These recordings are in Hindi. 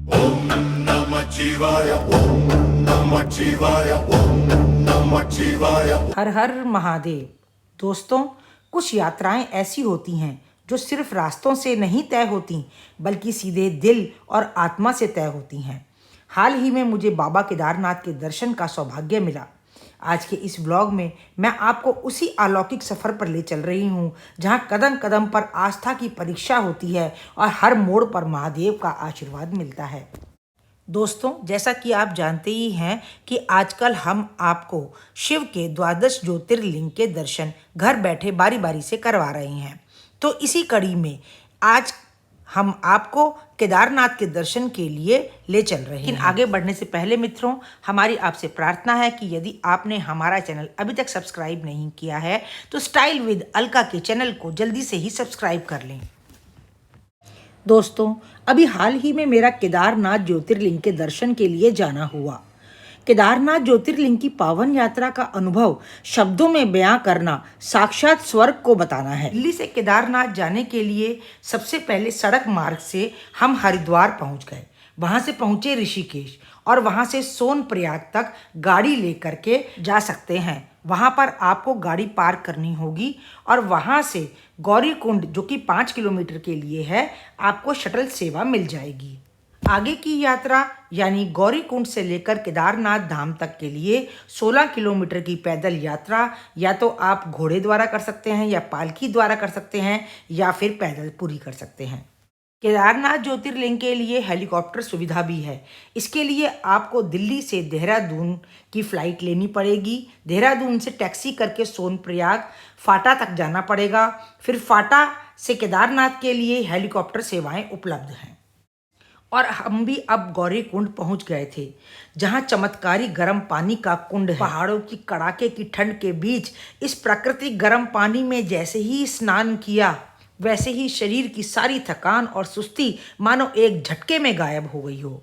ओम नमः शिवाय ओम नमः शिवाय ओम नमः शिवाय। हर हर महादेव। दोस्तों, कुछ यात्राएं ऐसी होती हैं जो सिर्फ रास्तों से नहीं तय होती बल्कि सीधे दिल और आत्मा से तय होती हैं। हाल ही में मुझे बाबा केदारनाथ के दर्शन का सौभाग्य मिला। आज के इस व्लॉग में मैं आपको उसी अलौकिक सफ़र पर ले चल रही हूँ जहाँ कदम कदम पर आस्था की परीक्षा होती है और हर मोड़ पर महादेव का आशीर्वाद मिलता है। दोस्तों, जैसा कि आप जानते ही हैं कि आजकल हम आपको शिव के द्वादश ज्योतिर्लिंग के दर्शन घर बैठे बारी बारी से करवा रहे हैं। तो इसी कड़ी में आज हम आपको केदारनाथ के दर्शन के लिए ले चल रहे हैं। लेकिन आगे बढ़ने से पहले मित्रों, हमारी आपसे प्रार्थना है कि यदि आपने हमारा चैनल अभी तक सब्सक्राइब नहीं किया है तो स्टाइल विद अलका के चैनल को जल्दी से ही सब्सक्राइब कर लें। दोस्तों, अभी हाल ही में मेरा केदारनाथ ज्योतिर्लिंग के दर्शन के लिए जाना हुआ। केदारनाथ ज्योतिर्लिंग की पावन यात्रा का अनुभव शब्दों में बयां करना साक्षात स्वर्ग को बताना है। दिल्ली से केदारनाथ जाने के लिए सबसे पहले सड़क मार्ग से हम हरिद्वार पहुंच गए। वहां से पहुंचे ऋषिकेश और वहां से सोनप्रयाग तक गाड़ी लेकर के जा सकते हैं। वहां पर आपको गाड़ी पार्क करनी होगी और वहां से गौरीकुंड, जो कि 5 किलोमीटर के लिए है, आपको शटल सेवा मिल जाएगी। आगे की यात्रा यानी गौरीकुंड से लेकर केदारनाथ धाम तक के लिए 16 किलोमीटर की पैदल यात्रा या तो आप घोड़े द्वारा कर सकते हैं या पालकी द्वारा कर सकते हैं या फिर पैदल पूरी कर सकते हैं। केदारनाथ ज्योतिर्लिंग के लिए हेलीकॉप्टर सुविधा भी है। इसके लिए आपको दिल्ली से देहरादून की फ़्लाइट लेनी पड़ेगी। देहरादून से टैक्सी करके सोनप्रयाग फाटा तक जाना पड़ेगा। फिर फाटा से केदारनाथ के लिए हेलीकॉप्टर सेवाएं उपलब्ध हैं। और हम भी अब गौरीकुंड पहुंच गए थे, जहां चमत्कारी गर्म पानी का कुंड है। पहाड़ों की कड़ाके की ठंड के बीच इस प्राकृतिक गर्म पानी में जैसे ही स्नान किया, वैसे ही शरीर की सारी थकान और सुस्ती मानो एक झटके में गायब हो गई हो।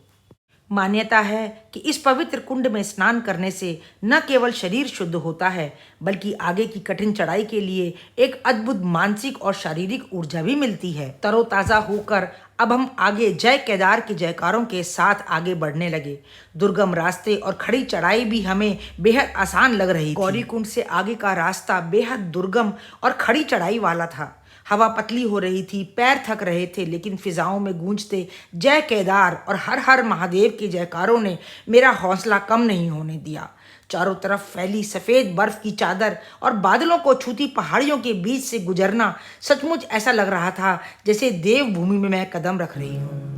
मान्यता है कि इस पवित्र कुंड में स्नान करने से न केवल शरीर शुद्ध होता है बल्कि आगे की कठिन चढ़ाई के लिए एक अद्भुत मानसिक और शारीरिक ऊर्जा भी मिलती है। तरोताज़ा होकर अब हम आगे जय केदार के जयकारों के साथ आगे बढ़ने लगे। दुर्गम रास्ते और खड़ी चढ़ाई भी हमें बेहद आसान लग रही थी। गौरीकुंड से आगे का रास्ता बेहद दुर्गम और खड़ी चढ़ाई वाला था। हवा पतली हो रही थी, पैर थक रहे थे, लेकिन फिजाओं में गूंजते जय केदार और हर हर महादेव के जयकारों ने मेरा हौसला कम नहीं होने दिया। चारों तरफ फैली सफ़ेद बर्फ की चादर और बादलों को छूती पहाड़ियों के बीच से गुजरना सचमुच ऐसा लग रहा था जैसे देवभूमि में मैं कदम रख रही हूँ।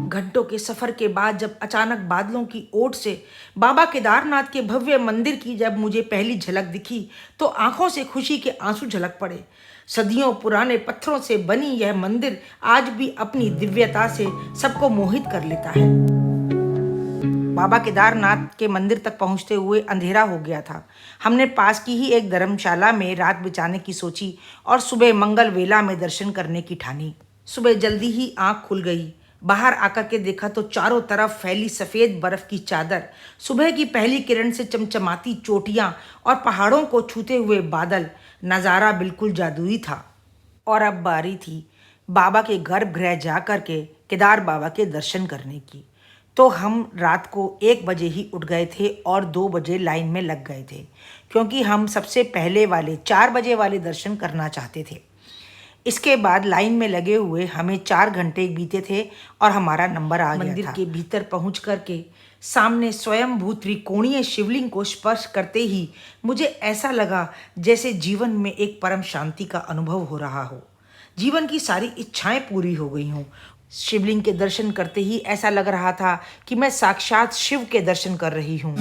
घंटों के सफर के बाद जब अचानक बादलों की ओट से बाबा केदारनाथ के भव्य मंदिर की जब मुझे पहली झलक दिखी तो आंखों से खुशी के आंसू झलक पड़े। सदियों पुराने पत्थरों से बनी यह मंदिर आज भी अपनी दिव्यता से सबको मोहित कर लेता है। बाबा केदारनाथ के मंदिर तक पहुंचते हुए अंधेरा हो गया था। हमने पास की ही एक धर्मशाला में रात बिताने की सोची और सुबह मंगल वेला में दर्शन करने की ठानी। सुबह जल्दी ही आंख खुल गई। बाहर आकर के देखा तो चारों तरफ फैली सफ़ेद बर्फ की चादर, सुबह की पहली किरण से चमचमाती चोटियां और पहाड़ों को छूते हुए बादल। नज़ारा बिल्कुल जादुई था। और अब बारी थी बाबा के गर्भगृह जा कर के केदार बाबा के दर्शन करने की। तो हम रात को 1 बजे ही उठ गए थे और 2 बजे लाइन में लग गए थे, क्योंकि हम सबसे पहले वाले 4 बजे वाले दर्शन करना चाहते थे। इसके बाद लाइन में लगे हुए हमें 4 घंटे बीते थे और हमारा नंबर आ गया था। मंदिर के भीतर पहुंच करके सामने स्वयंभू त्रिकोणीय शिवलिंग को स्पर्श करते ही मुझे ऐसा लगा जैसे जीवन में एक परम शांति का अनुभव हो रहा हो, जीवन की सारी इच्छाएं पूरी हो गई हों। शिवलिंग के दर्शन करते ही ऐसा लग रहा था कि मैं साक्षात शिव के दर्शन कर रही हूँ।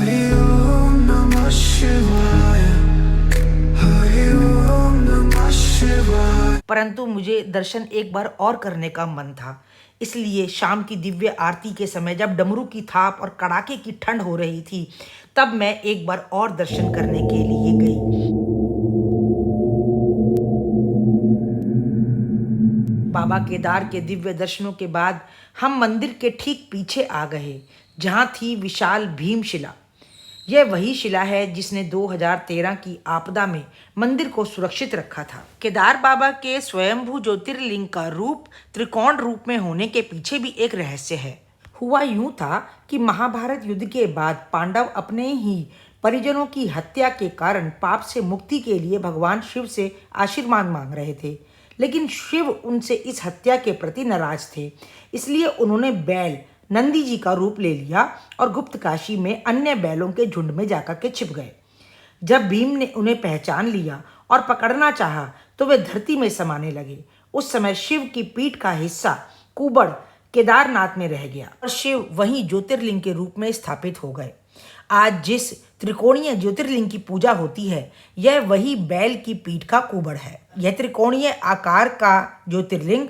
परंतु मुझे दर्शन एक बार और करने का मन था। इसलिए शाम की दिव्य आरती के समय जब डमरू की थाप और कड़ाके की ठंड हो रही थी, तब मैं एक बार और दर्शन करने के लिए गई। बाबा केदार के दिव्य दर्शनों के बाद हम मंदिर के ठीक पीछे आ गए, जहाँ थी विशाल भीमशिला। यह वही शिला है जिसने 2013 की आपदा में मंदिर को सुरक्षित रखा था। केदार बाबा के स्वयंभू ज्योतिर्लिंग का रूप त्रिकोण रूप में होने के पीछे भी एक रहस्य है। हुआ यूं था कि महाभारत युद्ध के बाद पांडव अपने ही परिजनों की हत्या के कारण पाप से मुक्ति के लिए भगवान शिव से आशीर्वाद मांग रहे थे, लेकिन शिव उनसे इस हत्या के प्रति नाराज थे। इसलिए उन्होंने बैल नंदी जी का रूप ले लिया और गुप्त काशी में अन्य बैलों के झुंड में जाकर के छिप गए। जब भीम ने उन्हें पहचान लिया और पकड़ना चाहा तो वे धरती में समाने लगे। उस समय शिव की पीठ का हिस्सा कुबड़ केदारनाथ में रह गया और शिव वहीं ज्योतिर्लिंग के रूप में स्थापित हो गए। आज जिस त्रिकोणीय ज्योतिर्लिंग की पूजा होती है, यह वही बैल की पीठ का कुबड़ है। यह त्रिकोणीय आकार का ज्योतिर्लिंग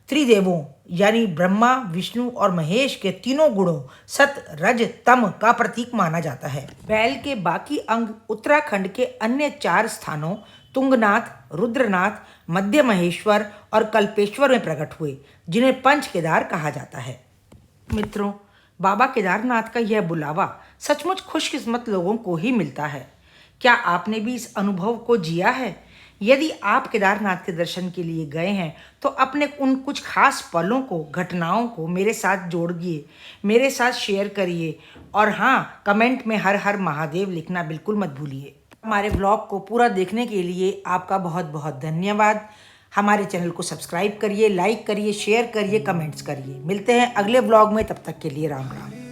त्रिदेवों यानी ब्रह्मा, विष्णु और महेश के तीनों गुणों सत, रज, तम का प्रतीक माना जाता है। बैल के बाकी अंग उत्तराखंड के अन्य 4 स्थानों तुंगनाथ, रुद्रनाथ, मध्य महेश्वर और कल्पेश्वर में प्रकट हुए, जिन्हें पंच केदार कहा जाता है। मित्रों, बाबा केदारनाथ का यह बुलावा सचमुच खुशकिस्मत लोगों को ही मिलता है। क्या आपने भी इस अनुभव को जिया है? यदि आप केदारनाथ के दर्शन के लिए गए हैं तो अपने उन कुछ खास पलों को, घटनाओं को मेरे साथ जोड़िए, मेरे साथ शेयर करिए और हाँ, कमेंट में हर हर महादेव लिखना बिल्कुल मत भूलिए। हमारे ब्लॉग को पूरा देखने के लिए आपका बहुत बहुत धन्यवाद। हमारे चैनल को सब्सक्राइब करिए, लाइक करिए, शेयर करिए, कमेंट्स करिए। मिलते हैं अगले ब्लॉग में, तब तक के लिए राम राम।